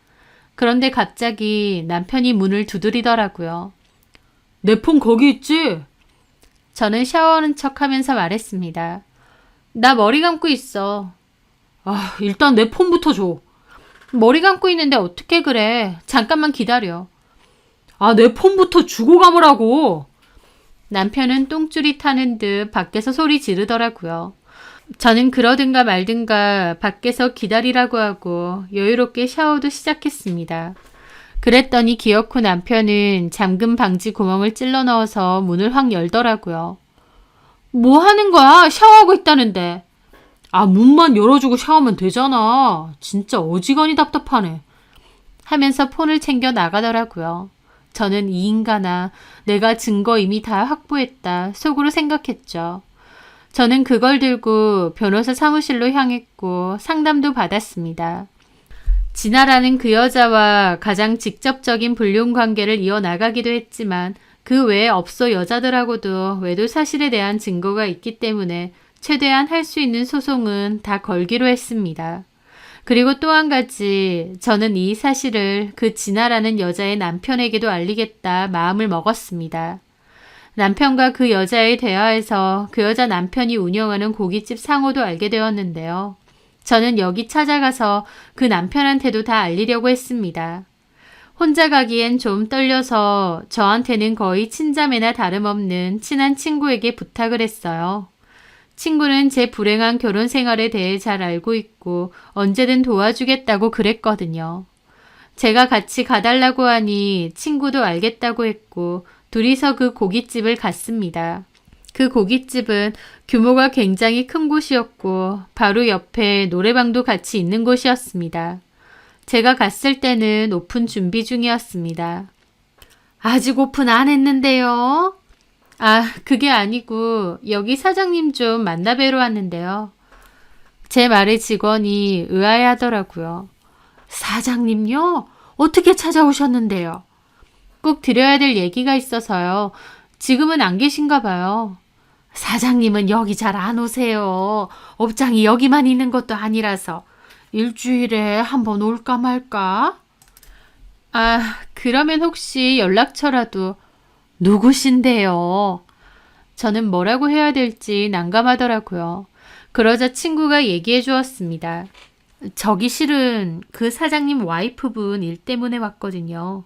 그런데 갑자기 남편이 문을 두드리더라고요. 내 폰 거기 있지? 저는 샤워하는 척하면서 말했습니다. 나 머리 감고 있어. 일단 내 폰부터 줘. 머리 감고 있는데 어떻게 그래. 잠깐만 기다려. 내 폰부터 주고 가보라고. 남편은 똥줄이 타는 듯 밖에서 소리 지르더라고요. 저는 그러든가 말든가 밖에서 기다리라고 하고 여유롭게 샤워도 시작했습니다. 그랬더니 기어코 남편은 잠금 방지 구멍을 찔러 넣어서 문을 확 열더라고요. 뭐 하는 거야? 샤워하고 있다는데. 문만 열어주고 샤워하면 되잖아. 진짜 어지간히 답답하네. 하면서 폰을 챙겨 나가더라고요. 저는 이 인간아, 내가 증거 이미 다 확보했다 속으로 생각했죠. 저는 그걸 들고 변호사 사무실로 향했고 상담도 받았습니다. 진아라는 그 여자와 가장 직접적인 불륜 관계를 이어나가기도 했지만 그 외에 업소 여자들하고도 외도 사실에 대한 증거가 있기 때문에 최대한 할 수 있는 소송은 다 걸기로 했습니다. 그리고 또 한 가지, 저는 이 사실을 그 진아라는 여자의 남편에게도 알리겠다 마음을 먹었습니다. 남편과 그 여자의 대화에서 그 여자 남편이 운영하는 고깃집 상호도 알게 되었는데요. 저는 여기 찾아가서 그 남편한테도 다 알리려고 했습니다. 혼자 가기엔 좀 떨려서 저한테는 거의 친자매나 다름없는 친한 친구에게 부탁을 했어요. 친구는 제 불행한 결혼 생활에 대해 잘 알고 있고 언제든 도와주겠다고 그랬거든요. 제가 같이 가달라고 하니 친구도 알겠다고 했고 둘이서 그 고깃집을 갔습니다. 그 고깃집은 규모가 굉장히 큰 곳이었고 바로 옆에 노래방도 같이 있는 곳이었습니다. 제가 갔을 때는 오픈 준비 중이었습니다. 아직 오픈 안 했는데요. 아, 그게 아니고 여기 사장님 좀 만나 뵈러 왔는데요. 제 말에 직원이 의아해하더라고요. 사장님요? 어떻게 찾아오셨는데요? 꼭 드려야 될 얘기가 있어서요. 지금은 안 계신가 봐요. 사장님은 여기 잘 안 오세요. 업장이 여기만 있는 것도 아니라서 일주일에 한 번 올까 말까? 아, 그러면 혹시 연락처라도 누구신데요? 저는 뭐라고 해야 될지 난감하더라고요. 그러자 친구가 얘기해 주었습니다. 저기 실은 그 사장님 와이프분 일 때문에 왔거든요.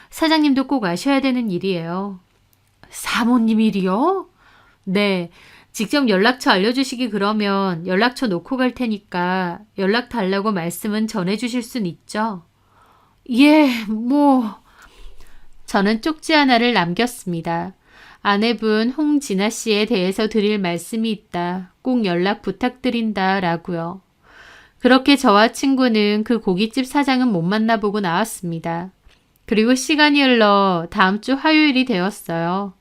사장님도 꼭 아셔야 되는 일이에요. 사모님 일이요? 네. 직접 연락처 알려주시기 그러면 연락처 놓고 갈 테니까 연락 달라고 말씀은 전해주실 순 있죠? 예, 저는 쪽지 하나를 남겼습니다. 아내분 홍진아 씨에 대해서 드릴 말씀이 있다. 꼭 연락 부탁드린다 라고요. 그렇게 저와 친구는 그 고깃집 사장은 못 만나보고 나왔습니다. 그리고 시간이 흘러 다음 주 화요일이 되었어요.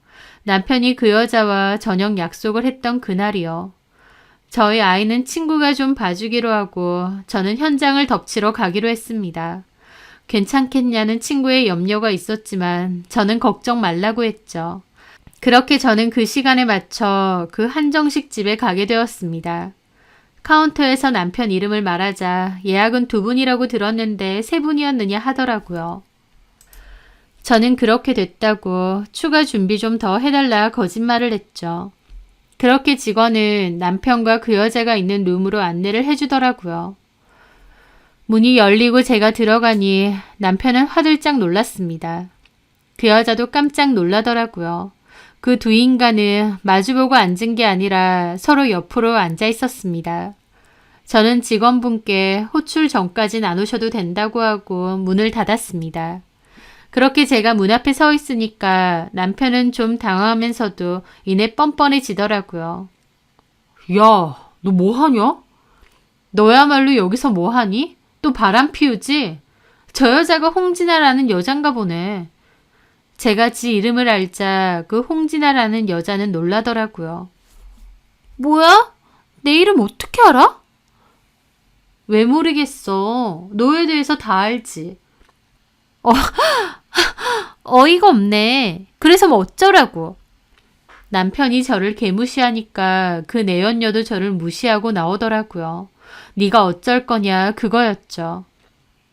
남편이 그 여자와 저녁 약속을 했던 그날이요. 저희 아이는 친구가 좀 봐주기로 하고 저는 현장을 덮치러 가기로 했습니다. 괜찮겠냐는 친구의 염려가 있었지만 저는 걱정 말라고 했죠. 그렇게 저는 그 시간에 맞춰 그 한정식 집에 가게 되었습니다. 카운터에서 남편 이름을 말하자 예약은 2분이라고 들었는데 3분이었느냐 하더라고요. 저는 그렇게 됐다고 추가 준비 좀 더 해달라 거짓말을 했죠. 그렇게 직원은 남편과 그 여자가 있는 룸으로 안내를 해주더라고요. 문이 열리고 제가 들어가니 남편은 화들짝 놀랐습니다. 그 여자도 깜짝 놀라더라고요. 그 두 인간은 마주보고 앉은 게 아니라 서로 옆으로 앉아 있었습니다. 저는 직원분께 호출 전까진 안 오셔도 된다고 하고 문을 닫았습니다. 그렇게 제가 문 앞에 서 있으니까 남편은 좀 당황하면서도 이내 뻔뻔해지더라고요. 야, 너 뭐하냐? 너야말로 여기서 뭐하니? 또 바람 피우지? 저 여자가 홍진아라는 여잔가 보네. 제가 지 이름을 알자 그 홍진아라는 여자는 놀라더라고요. 뭐야? 내 이름 어떻게 알아? 왜 모르겠어. 너에 대해서 다 알지. 어이가 없네. 그래서 뭐 어쩌라고. 남편이 저를 개무시하니까 그 내연녀도 저를 무시하고 나오더라고요. 네가 어쩔 거냐 그거였죠.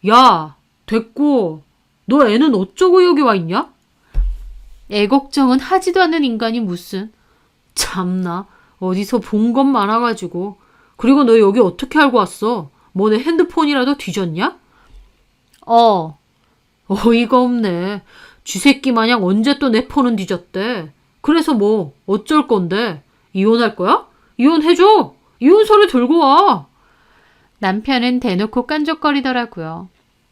야, 됐고. 너 애는 어쩌고 여기 와 있냐? 애 걱정은 하지도 않는 인간이 무슨. 참나, 어디서 본 것 많아가지고. 그리고 너 여기 어떻게 알고 왔어? 뭐 내 핸드폰이라도 뒤졌냐? 어이가 없네. 쥐새끼 마냥 언제 또 내 폰은 뒤졌대. 그래서 뭐 어쩔 건데? 이혼할 거야? 이혼해줘. 이혼서를 들고 와. 남편은 대놓고 깐족거리더라고요.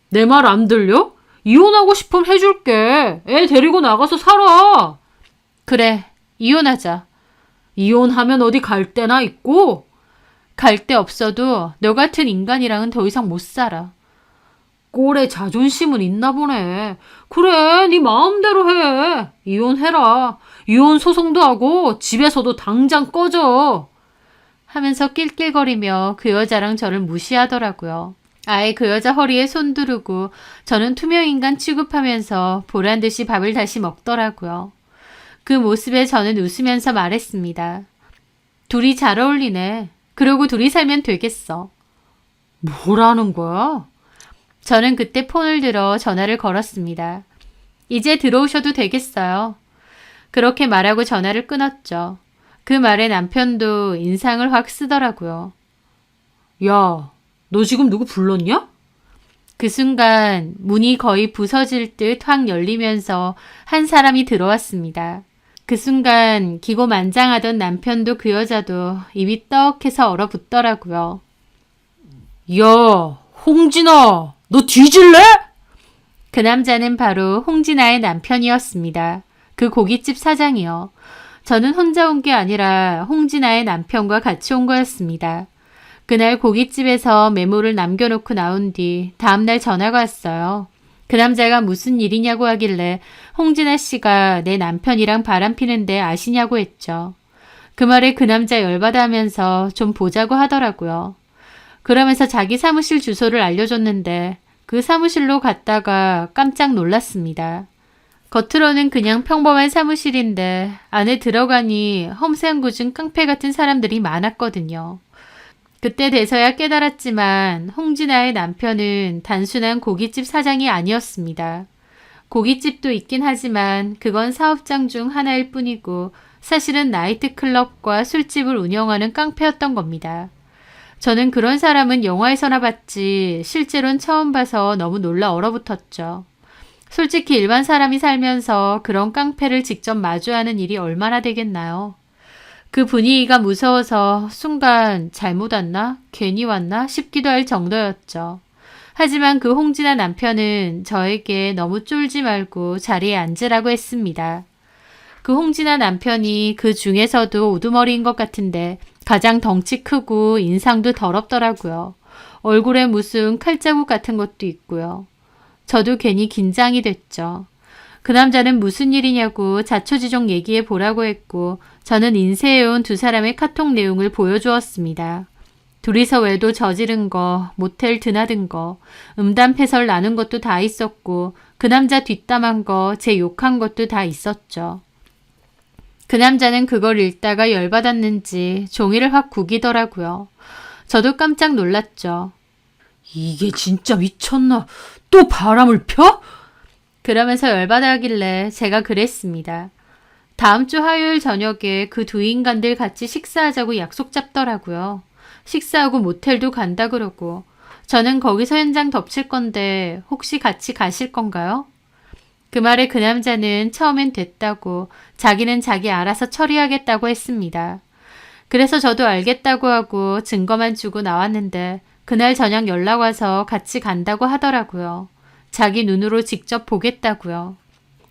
내 말 안 들려? 이혼하고 싶으면 해줄게. 애 데리고 나가서 살아. 그래, 이혼하자. 이혼하면 어디 갈 데나 있고? 갈 데 없어도 너 같은 인간이랑은 더 이상 못 살아. 꼴에 자존심은 있나 보네. 그래, 네 마음대로 해. 이혼해라. 이혼 소송도 하고 집에서도 당장 꺼져. 하면서 낄낄거리며 그 여자랑 저를 무시하더라고요. 아예 그 여자 허리에 손 두르고 저는 투명인간 취급하면서 보란듯이 밥을 다시 먹더라고요. 그 모습에 저는 웃으면서 말했습니다. 둘이 잘 어울리네. 그러고 둘이 살면 되겠어. 뭐라는 거야? 저는 그때 폰을 들어 전화를 걸었습니다. 이제 들어오셔도 되겠어요. 그렇게 말하고 전화를 끊었죠. 그 말에 남편도 인상을 확 쓰더라고요. 야, 너 지금 누구 불렀냐? 그 순간 문이 거의 부서질 듯 확 열리면서 한 사람이 들어왔습니다. 그 순간 기고만장하던 남편도 그 여자도 입이 떡해서 얼어붙더라고요. 야, 홍진아, 너 뒤질래? 그 남자는 바로 홍진아의 남편이었습니다. 그 고깃집 사장이요. 저는 혼자 온 게 아니라 홍진아의 남편과 같이 온 거였습니다. 그날 고깃집에서 메모를 남겨놓고 나온 뒤 다음날 전화가 왔어요. 그 남자가 무슨 일이냐고 하길래 홍진아 씨가 내 남편이랑 바람 피는데 아시냐고 했죠. 그 말에 그 남자 열받아 하면서 좀 보자고 하더라고요. 그러면서 자기 사무실 주소를 알려줬는데 그 사무실로 갔다가 깜짝 놀랐습니다. 겉으로는 그냥 평범한 사무실인데 안에 들어가니 험상궂은 깡패 같은 사람들이 많았거든요. 그때 돼서야 깨달았지만 홍진아의 남편은 단순한 고깃집 사장이 아니었습니다. 고깃집도 있긴 하지만 그건 사업장 중 하나일 뿐이고 사실은 나이트클럽과 술집을 운영하는 깡패였던 겁니다. 저는 그런 사람은 영화에서나 봤지 실제로는 처음 봐서 너무 놀라 얼어붙었죠. 솔직히 일반 사람이 살면서 그런 깡패를 직접 마주하는 일이 얼마나 되겠나요? 그 분위기가 무서워서 순간 잘못 왔나? 괜히 왔나? 싶기도 할 정도였죠. 하지만 그 홍진아 남편은 저에게 너무 쫄지 말고 자리에 앉으라고 했습니다. 그 홍진아 남편이 그 중에서도 우두머리인 것 같은데 가장 덩치 크고 인상도 더럽더라고요. 얼굴에 무슨 칼자국 같은 것도 있고요. 저도 괜히 긴장이 됐죠. 그 남자는 무슨 일이냐고 자초지종 얘기해 보라고 했고 저는 인쇄해온 두 사람의 카톡 내용을 보여주었습니다. 둘이서 외도 저지른 거, 모텔 드나든 거, 음담패설 나눈 것도 다 있었고 그 남자 뒷담한 거, 제 욕한 것도 다 있었죠. 그 남자는 그걸 읽다가 열받았는지 종이를 확 구기더라고요. 저도 깜짝 놀랐죠. 이게 진짜 미쳤나? 또 바람을 펴? 그러면서 열받아 하길래 제가 그랬습니다. 다음 주 화요일 저녁에 그 두 인간들 같이 식사하자고 약속 잡더라고요. 식사하고 모텔도 간다 그러고 저는 거기서 현장 덮칠 건데 혹시 같이 가실 건가요? 그 말에 그 남자는 처음엔 됐다고 자기는 자기 알아서 처리하겠다고 했습니다. 그래서 저도 알겠다고 하고 증거만 주고 나왔는데 그날 저녁 연락 와서 같이 간다고 하더라고요. 자기 눈으로 직접 보겠다고요.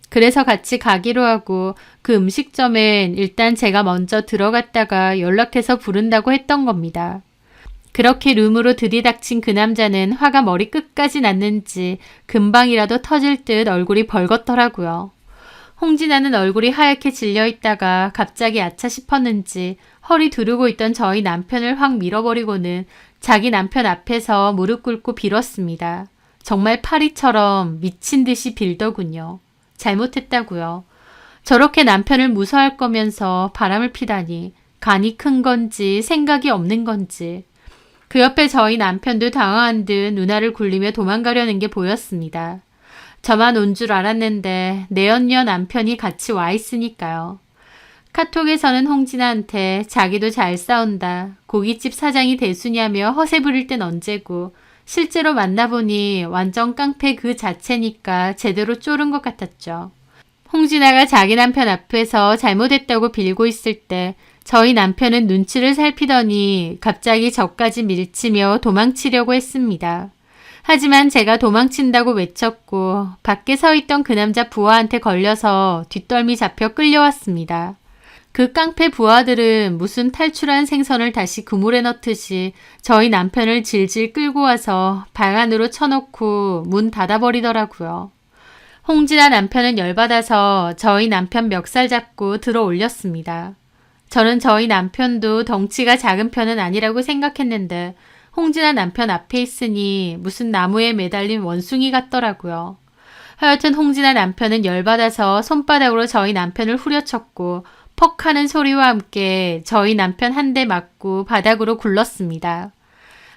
그래서 같이 가기로 하고 그 음식점엔 일단 제가 먼저 들어갔다가 연락해서 부른다고 했던 겁니다. 그렇게 룸으로 들이닥친 그 남자는 화가 머리 끝까지 났는지 금방이라도 터질 듯 얼굴이 벌겋더라고요. 홍진아는 얼굴이 하얗게 질려있다가 갑자기 아차 싶었는지 허리 두르고 있던 저희 남편을 확 밀어버리고는 자기 남편 앞에서 무릎 꿇고 빌었습니다. 정말 파리처럼 미친 듯이 빌더군요. 잘못했다고요. 저렇게 남편을 무서워할 거면서 바람을 피다니 간이 큰 건지 생각이 없는 건지. 그 옆에 저희 남편도 당황한 듯 눈알을 굴리며 도망가려는 게 보였습니다. 저만 온 줄 알았는데 내연녀 남편이 같이 와 있으니까요. 카톡에서는 홍진아한테 자기도 잘 싸운다. 고깃집 사장이 대수냐며 허세 부릴 땐 언제고 실제로 만나보니 완전 깡패 그 자체니까 제대로 쫄은 것 같았죠. 홍진아가 자기 남편 앞에서 잘못했다고 빌고 있을 때 저희 남편은 눈치를 살피더니 갑자기 저까지 밀치며 도망치려고 했습니다. 하지만 제가 도망친다고 외쳤고 밖에 서 있던 그 남자 부하한테 걸려서 뒷덜미 잡혀 끌려왔습니다. 그 깡패 부하들은 무슨 탈출한 생선을 다시 그물에 넣듯이 저희 남편을 질질 끌고 와서 방 안으로 쳐놓고 문 닫아버리더라고요. 홍진아 남편은 열받아서 저희 남편 멱살 잡고 들어 올렸습니다. 저는 저희 남편도 덩치가 작은 편은 아니라고 생각했는데 홍진아 남편 앞에 있으니 무슨 나무에 매달린 원숭이 같더라고요. 하여튼 홍진아 남편은 열받아서 손바닥으로 저희 남편을 후려쳤고 퍽 하는 소리와 함께 저희 남편 한 대 맞고 바닥으로 굴렀습니다.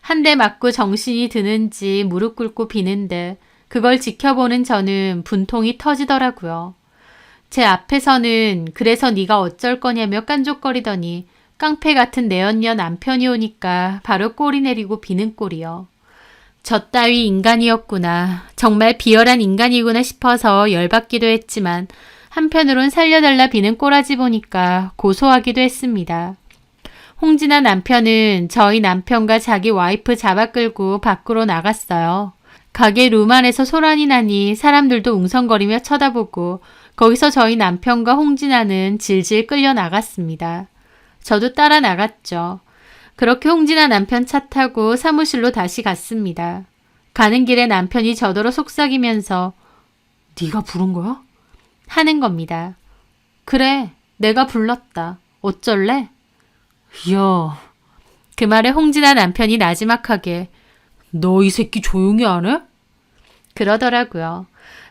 한 대 맞고 정신이 드는지 무릎 꿇고 비는데 그걸 지켜보는 저는 분통이 터지더라고요. 제 앞에서는 그래서 네가 어쩔 거냐며 깐족거리더니 깡패 같은 내연녀 남편이 오니까 바로 꼬리 내리고 비는 꼴이요. 저 따위 인간이었구나. 정말 비열한 인간이구나 싶어서 열받기도 했지만 한편으론 살려달라 비는 꼬라지 보니까 고소하기도 했습니다. 홍진아 남편은 저희 남편과 자기 와이프 잡아 끌고 밖으로 나갔어요. 가게 룸 안에서 소란이 나니 사람들도 웅성거리며 쳐다보고 거기서 저희 남편과 홍진아는 질질 끌려 나갔습니다. 저도 따라 나갔죠. 그렇게 홍진아 남편 차 타고 사무실로 다시 갔습니다. 가는 길에 남편이 저더러 속삭이면서 네가 부른 거야? 하는 겁니다. 그래, 내가 불렀다. 어쩔래? 야, 그 말에 홍진아 남편이 나지막하게 너 이 새끼 조용히 안 해? 그러더라고요.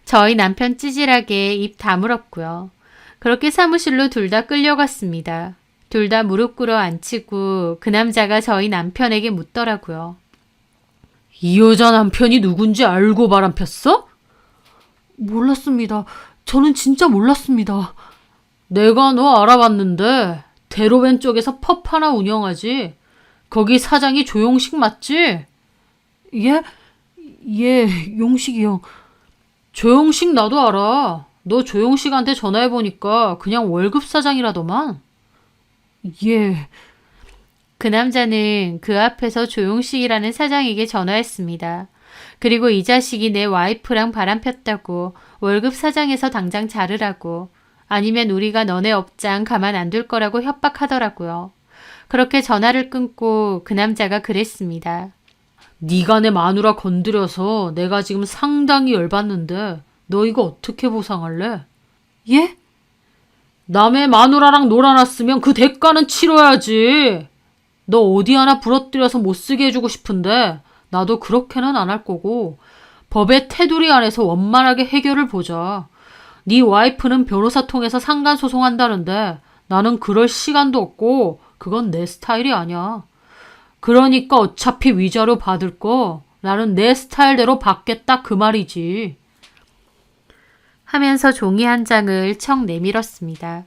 저희 남편 찌질하게 입 다물었고요. 그렇게 사무실로 둘 다 끌려갔습니다. 둘 다 무릎 꿇어 앉히고 그 남자가 저희 남편에게 묻더라고요. 이 여자 남편이 누군지 알고 바람 폈어? 몰랐습니다. 저는 진짜 몰랐습니다. 내가 너 알아봤는데 대로변 쪽에서 펍 하나 운영하지. 거기 사장이 조용식 맞지? 예? 예, 용식이 형. 조용식 나도 알아. 너 조용식한테 전화해보니까 그냥 월급 사장이라더만. 예. 그 남자는 그 앞에서 조용식이라는 사장에게 전화했습니다. 그리고 이 자식이 내 와이프랑 바람 폈다고 월급 사장에서 당장 자르라고 아니면 우리가 너네 업장 가만 안 둘 거라고 협박하더라고요. 그렇게 전화를 끊고 그 남자가 그랬습니다. 네가 내 마누라 건드려서 내가 지금 상당히 열받는데 너 이거 어떻게 보상할래? 예? 남의 마누라랑 놀아놨으면 그 대가는 치러야지. 너 어디 하나 부러뜨려서 못쓰게 해주고 싶은데 나도 그렇게는 안 할 거고 법의 테두리 안에서 원만하게 해결을 보자. 네 와이프는 변호사 통해서 상간 소송한다는데 나는 그럴 시간도 없고 그건 내 스타일이 아니야. 그러니까 어차피 위자료 받을 거 나는 내 스타일대로 받겠다 그 말이지. 하면서 종이 한 장을 척 내밀었습니다.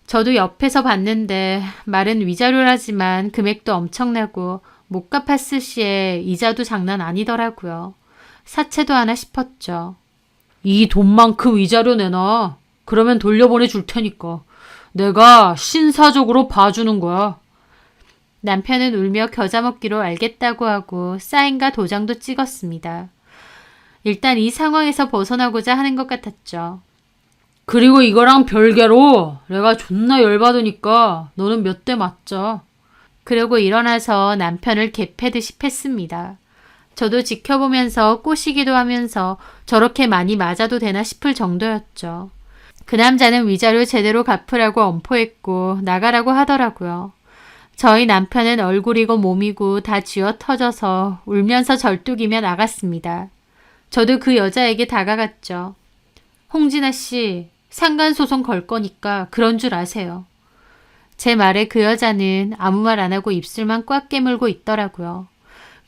저도 옆에서 봤는데 말은 위자료라지만 금액도 엄청나고 못 갚았을 시에 이자도 장난 아니더라고요. 사채도 하나 싶었죠. 이 돈만큼 위자료 내놔. 그러면 돌려보내 줄 테니까. 내가 신사적으로 봐주는 거야. 남편은 울며 겨자 먹기로 알겠다고 하고 사인과 도장도 찍었습니다. 일단 이 상황에서 벗어나고자 하는 것 같았죠. 그리고 이거랑 별개로 내가 존나 열받으니까 너는 몇 대 맞자. 그러고 일어나서 남편을 개패듯이 팼습니다. 저도 지켜보면서 꼬시기도 하면서 저렇게 많이 맞아도 되나 싶을 정도였죠. 그 남자는 위자료 제대로 갚으라고 엄포했고 나가라고 하더라고요. 저희 남편은 얼굴이고 몸이고 다 쥐어 터져서 울면서 절뚝이며 나갔습니다. 저도 그 여자에게 다가갔죠. 홍진아 씨, 상간소송 걸 거니까 그런 줄 아세요. 제 말에 그 여자는 아무 말 안 하고 입술만 꽉 깨물고 있더라고요.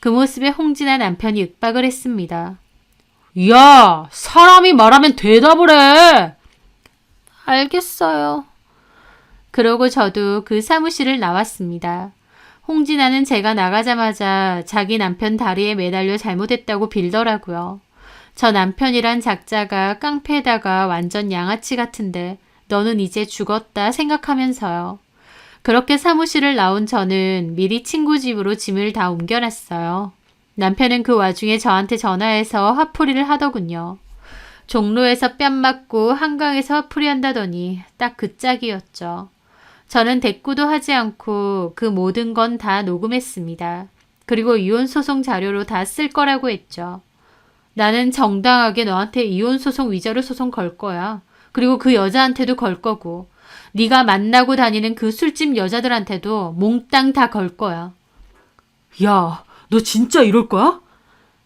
그 모습에 홍진아 남편이 윽박을 했습니다. 야, 사람이 말하면 대답을 해. 알겠어요. 그러고 저도 그 사무실을 나왔습니다. 홍진아는 제가 나가자마자 자기 남편 다리에 매달려 잘못했다고 빌더라고요. 저 남편이란 작자가 깡패에다가 완전 양아치 같은데 너는 이제 죽었다 생각하면서요. 그렇게 사무실을 나온 저는 미리 친구 집으로 짐을 다 옮겨놨어요. 남편은 그 와중에 저한테 전화해서 화풀이를 하더군요. 종로에서 뺨 맞고 한강에서 화풀이 한다더니 딱 그 짝이었죠. 저는 대꾸도 하지 않고 그 모든 건 다 녹음했습니다. 그리고 이혼소송 자료로 다 쓸 거라고 했죠. 나는 정당하게 너한테 이혼소송 위자료 소송 걸 거야. 그리고 그 여자한테도 걸 거고 네가 만나고 다니는 그 술집 여자들한테도 몽땅 다 걸 거야. 야, 너 진짜 이럴 거야?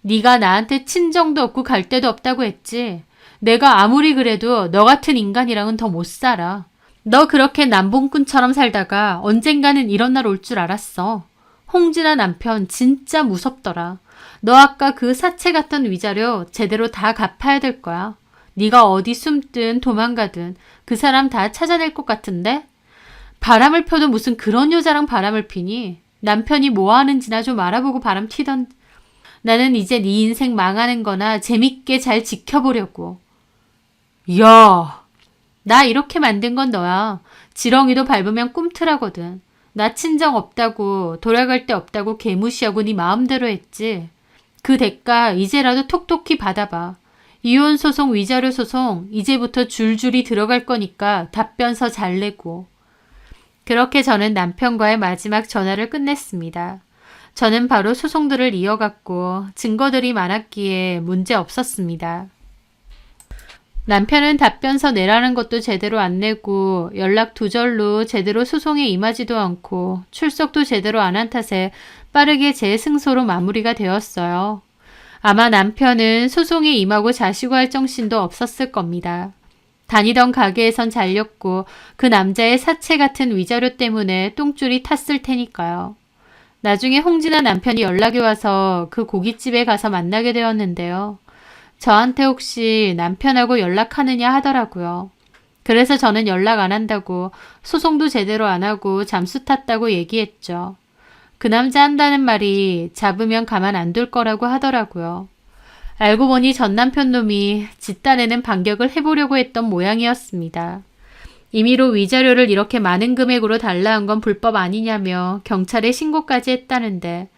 네가 나한테 친정도 없고 갈 데도 없다고 했지. 내가 아무리 그래도 너 같은 인간이랑은 더 못 살아. 너 그렇게 남봉꾼처럼 살다가 언젠가는 이런 날 올 줄 알았어. 홍진아 남편 진짜 무섭더라. 너 아까 그 사채 같던 위자료 제대로 다 갚아야 될 거야. 네가 어디 숨든 도망가든 그 사람 다 찾아낼 것 같은데? 바람을 펴도 무슨 그런 여자랑 바람을 피니? 남편이 뭐 하는지나 좀 알아보고 바람 튀던. 나는 이제 네 인생 망하는 거나 재밌게 잘 지켜보려고. 야, 나 이렇게 만든 건 너야. 지렁이도 밟으면 꿈틀하거든. 나 친정 없다고 돌아갈 데 없다고 개무시하고 네 마음대로 했지. 그 대가 이제라도 톡톡히 받아봐. 이혼소송 위자료 소송 이제부터 줄줄이 들어갈 거니까 답변서 잘 내고. 그렇게 저는 남편과의 마지막 전화를 끝냈습니다. 저는 바로 소송들을 이어갔고 증거들이 많았기에 문제 없었습니다. 남편은 답변서 내라는 것도 제대로 안 내고 연락 두절로 제대로 소송에 임하지도 않고 출석도 제대로 안 한 탓에 빠르게 제 승소로 마무리가 되었어요. 아마 남편은 소송에 임하고 자시고할 정신도 없었을 겁니다. 다니던 가게에선 잘렸고 그 남자의 사체 같은 위자료 때문에 똥줄이 탔을 테니까요. 나중에 홍진아 남편이 연락이 와서 그 고깃집에 가서 만나게 되었는데요. 저한테 혹시 남편하고 연락하느냐 하더라고요. 그래서 저는 연락 안 한다고 소송도 제대로 안 하고 잠수 탔다고 얘기했죠. 그 남자 한다는 말이 잡으면 가만 안 둘 거라고 하더라고요. 알고 보니 전 남편 놈이 지 딴에는 반격을 해보려고 했던 모양이었습니다. 임의로 위자료를 이렇게 많은 금액으로 달라 한 건 불법 아니냐며 경찰에 신고까지 했다는데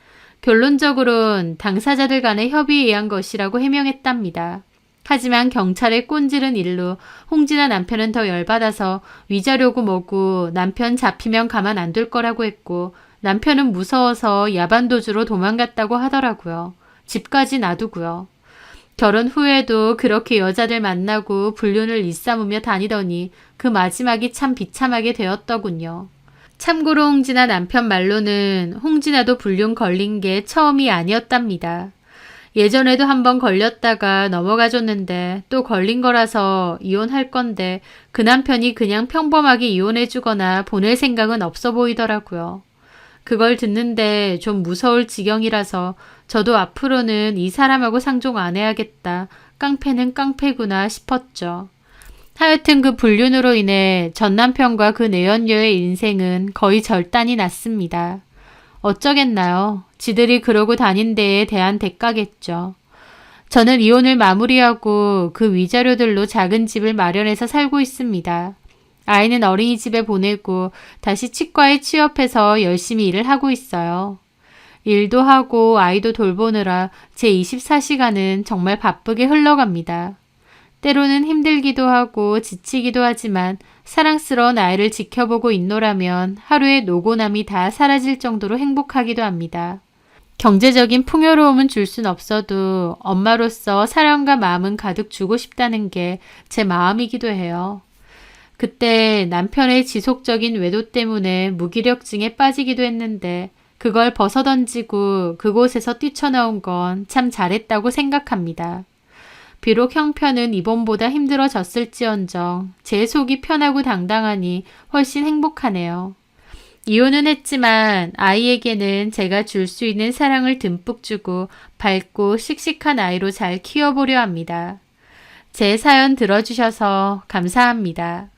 결론적으로는 당사자들 간의 협의에 의한 것이라고 해명했답니다. 하지만 경찰의 꼰지른 일로 홍진아 남편은 더 열받아서 위자료고 뭐고 남편 잡히면 가만 안 둘 거라고 했고 남편은 무서워서 야반도주로 도망갔다고 하더라고요. 집까지 놔두고요. 결혼 후에도 그렇게 여자들 만나고 불륜을 일삼으며 다니더니 그 마지막이 참 비참하게 되었더군요. 참고로 홍진아 남편 말로는 홍진아도 불륜 걸린 게 처음이 아니었답니다. 예전에도 한번 걸렸다가 넘어가줬는데 또 걸린 거라서 이혼할 건데 그 남편이 그냥 평범하게 이혼해주거나 보낼 생각은 없어 보이더라고요. 그걸 듣는데 좀 무서울 지경이라서 저도 앞으로는 이 사람하고 상종 안 해야겠다. 깡패는 깡패구나 싶었죠. 하여튼 그 불륜으로 인해 전 남편과 그 내연녀의 인생은 거의 절단이 났습니다. 어쩌겠나요? 지들이 그러고 다닌 데에 대한 대가겠죠. 저는 이혼을 마무리하고 그 위자료들로 작은 집을 마련해서 살고 있습니다. 아이는 어린이집에 보내고 다시 치과에 취업해서 열심히 일을 하고 있어요. 일도 하고 아이도 돌보느라 제 24시간은 정말 바쁘게 흘러갑니다. 때로는 힘들기도 하고 지치기도 하지만 사랑스러운 아이를 지켜보고 있노라면 하루의 노고남이 다 사라질 정도로 행복하기도 합니다. 경제적인 풍요로움은 줄 순 없어도 엄마로서 사랑과 마음은 가득 주고 싶다는 게 제 마음이기도 해요. 그때 남편의 지속적인 외도 때문에 무기력증에 빠지기도 했는데 그걸 벗어던지고 그곳에서 뛰쳐나온 건 참 잘했다고 생각합니다. 비록 형편은 이번보다 힘들어졌을지언정 제 속이 편하고 당당하니 훨씬 행복하네요. 이혼은 했지만 아이에게는 제가 줄 수 있는 사랑을 듬뿍 주고 밝고 씩씩한 아이로 잘 키워보려 합니다. 제 사연 들어주셔서 감사합니다.